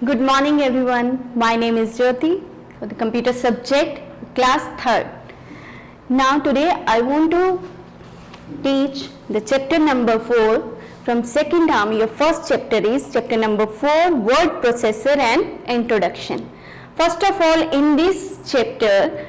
Good morning everyone. My name is Jyoti for the computer subject class 3rd. Now today I want to teach the chapter number 4 from second term. Your first chapter is chapter number 4, word processor and introduction. First of all, in this chapter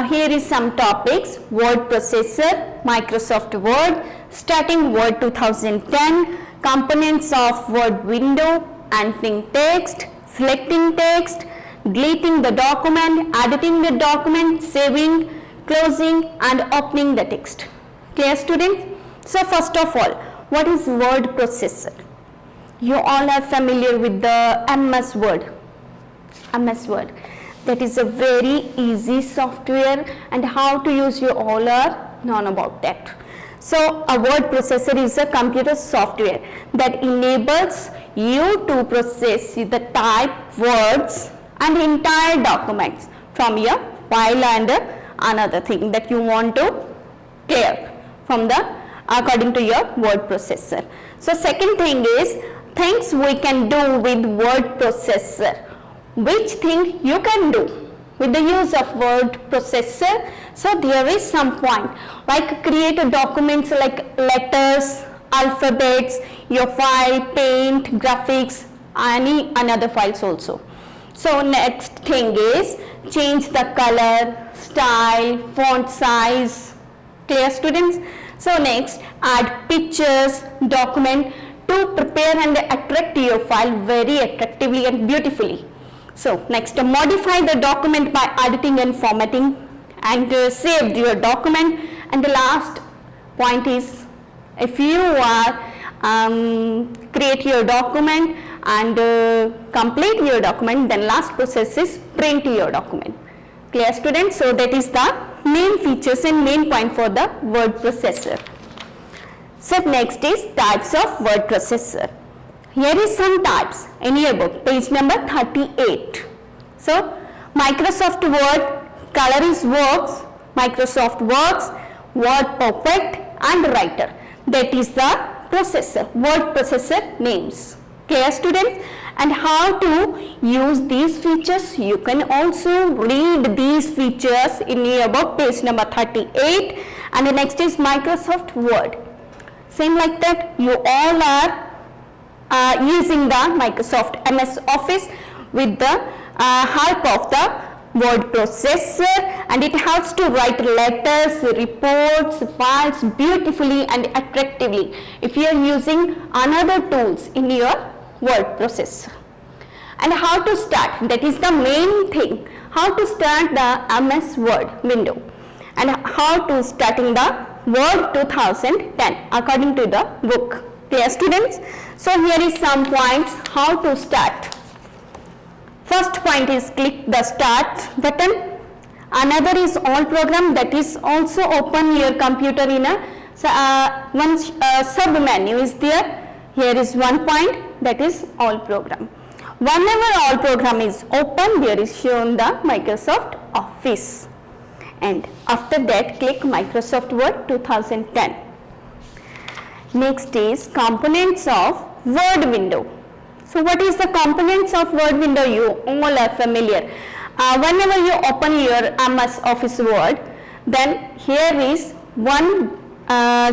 here is some topics: word processor, Microsoft Word, starting Word 2010, components of word window, entering text, selecting text, deleting the document, editing the document, saving, closing and opening the text. Clear students? So first of all, what is word processor? You all are familiar with the MS Word. MS Word. That is a very easy software, and how to use you all are known about that. So a word processor is a computer software that enables you to process the type words and entire documents from your file and another thing that you want to clear from the according to your word processor. So second thing is things we can do with word processor. Which thing you can do with the use of word processor? So there is some point like create a documents like letters, alphabets, your file, paint, graphics, any another files also. So next thing is change the color, style, font size. Clear students? So next add pictures, document to prepare and attract your file very attractively and beautifully. So next modify the document by editing and formatting and save your document. And the last point is if you are create your document and complete your document, then last process is print your document. Clear students? So that is the main features and main point for the word processor. So next is types of word processor. Here is some types in your book, page number 38. So Microsoft Word, color is Works, Microsoft Works, Word Perfect and Writer. That is the processor, word processor names. Clear students? And how to use these features? You can also read these features in your book, page number 38. And the next is Microsoft Word. Same like that, you all are using the Microsoft MS Office with the help of the word processor, and it helps to write letters, reports, files beautifully and attractively if you are using another tools in your word processor. And how to start, that is the main thing, how to start the MS Word window and how to starting the Word 2010 according to the book. Clear students? So here is some points how to start. First point is click the start button. Another is all program, that is also open your computer in a one sub menu is there. Here is one point, that is all program. Whenever all program is open, there is shown the Microsoft Office, and after that click Microsoft Word 2010. Next is components of Word window. So what is the components of Word window? You all are familiar. Whenever you open your MS Office Word, then here is one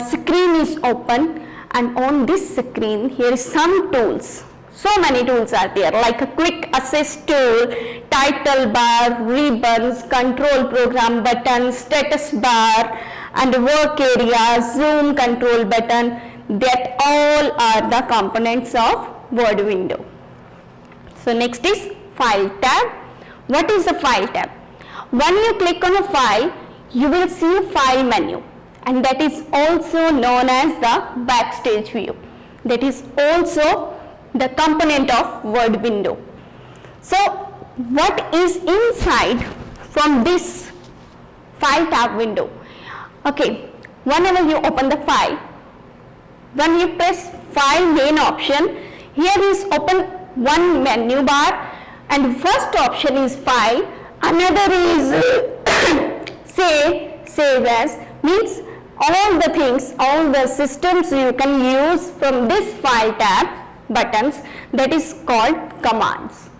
screen is open, and on this screen here is some tools. So many tools are there like a quick access tool, title bar, ribbons, control program button, status bar and work area, zoom control button. That all are the components of Word window. So next is File tab. What is the File tab? When you click on a file, you will see a file menu, and that is also known as the backstage view. That is also the component of Word window. So what is inside from this File tab window? Okay, whenever you open the file, when you press File main option, here is open one menu bar, and first option is File, another is save as, means all the things, all the systems you can use from this File tab buttons, that is called commands.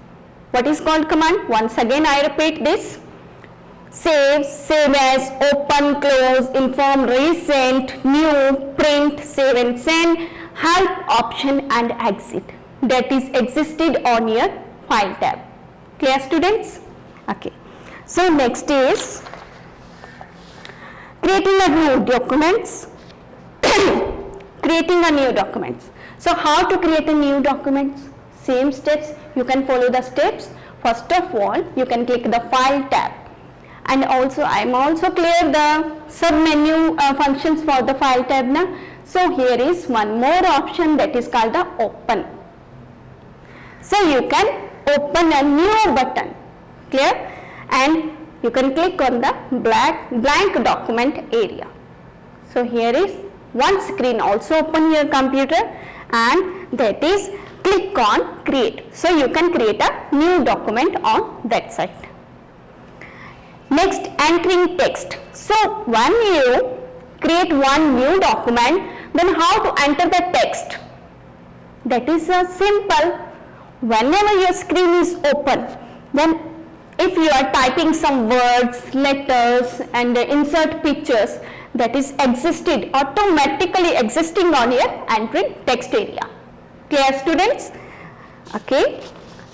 What is called command? Once again I repeat this. Save, save as, open, close, inform, resend, new, print, save and send, help, option and exit. That is existed on your file tab. Clear, students? Okay. So next is creating a new documents. Creating a new documents. So how to create a new documents? Same steps, you can follow the steps. First of all, you can click the file tab, and also I am also clear the sub menu functions for the file tab now. So here is one more option, that is called the open. So you can open a new button, clear, and you can click on the blank document area. So here is one screen also open your computer, and that is click on create. So you can create a new document on that site. Next, entering text. So when you create one new document, then how to enter the text? That is simple. Whenever your screen is open, then if you are typing some words, letters and insert pictures, that is automatically existing on your entering text area. Clear, students? Okay.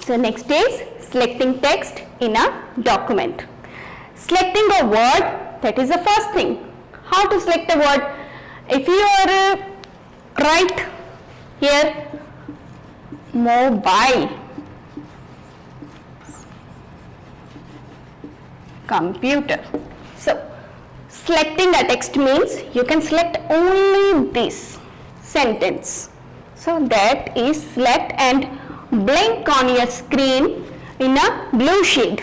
So next is selecting text in a document. Selecting a word, that is the first thing. How to select a word? If you are write here mobile, computer. So selecting a text means you can select only this sentence. So that is select and blink on your screen in a blue shade.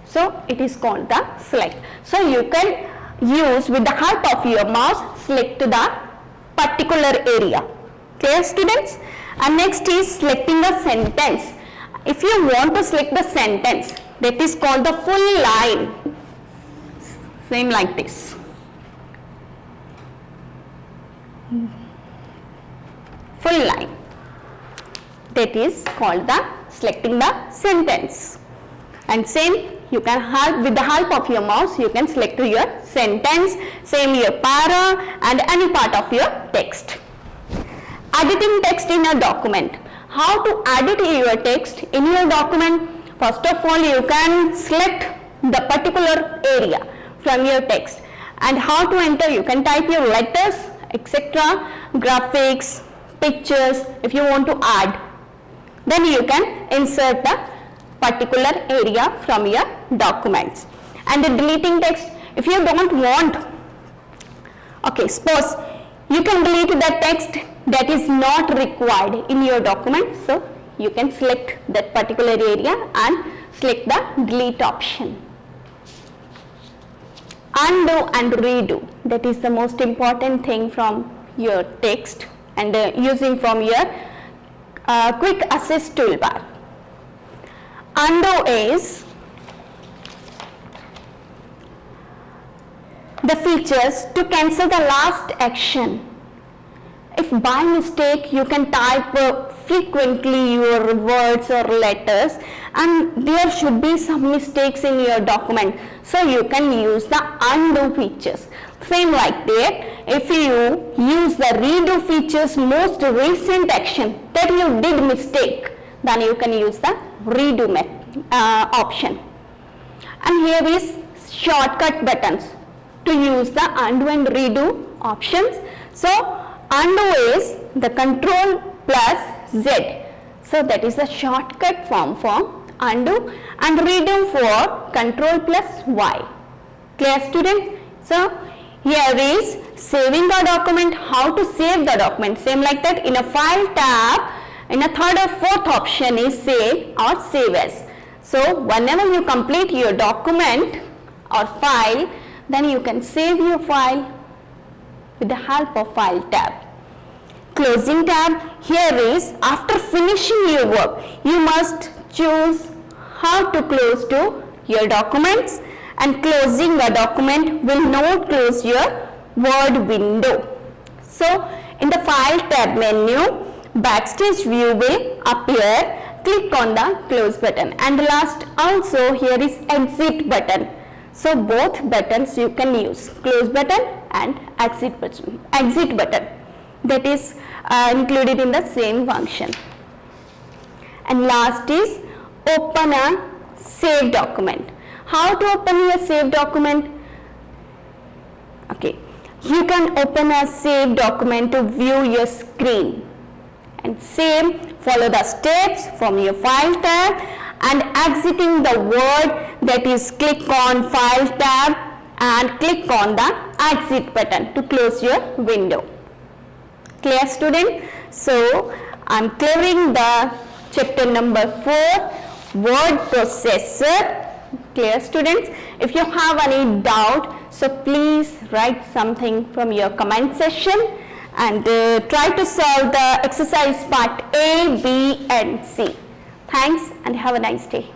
So it is called the select. So you can use with the help of your mouse, select the particular area. Clear, students? And next is selecting a sentence. If you want to select the sentence, that is called the full line. Same like this. Full line. That is called the selecting the sentence. And same, you can help with the help of your mouse, you can select your sentence, same your para and any part of your text. Editing text in a document. How to edit your text in your document? First of all, you can select the particular area from your text, and how to enter, you can type your letters, etc., graphics, pictures. If you want to add, then you can insert the particular area from your documents. And the deleting text, if you don't want, okay, suppose you can delete the text that is not required in your document, so you can select that particular area and select the delete option. Undo and redo, that is the most important thing from your text, and using from your quick assist toolbar. Undo is the features to cancel the last action. If by mistake you can type frequently your words or letters and there should be some mistakes in your document, so you can use the undo features. Same like that, if you use the redo features, most recent action that you did mistake, then you can use the redo option. And here is shortcut buttons to use the undo and redo options. So undo is the control plus Z, so that is the shortcut form for undo, and redo for control plus Y. Clear, students? So here is saving the document. How to save the document? Same like that, in a file tab, in a third or fourth option is save or save as. So whenever you complete your document or file, then you can save your file with the help of file tab. Closing tab, here is after finishing your work, you must choose how to close to your documents, and closing a document will not close your Word window. So in the file tab menu, backstage view will appear. click on the close button, and the last also here is exit button. So both buttons you can use, close button and exit button. That is included in the same function. And last is open a save document. How to open a save document? Okay, you can open a save document to view your screen, and same, follow the steps from your file tab and exiting the word, that is click on file tab and click on the exit button to close your window. Clear, student? So I am clearing the chapter number 4, word processor. Clear, students? If you have any doubt, so please write something from your comment section and try to solve the exercise part A, B and C. Thanks and have a nice day.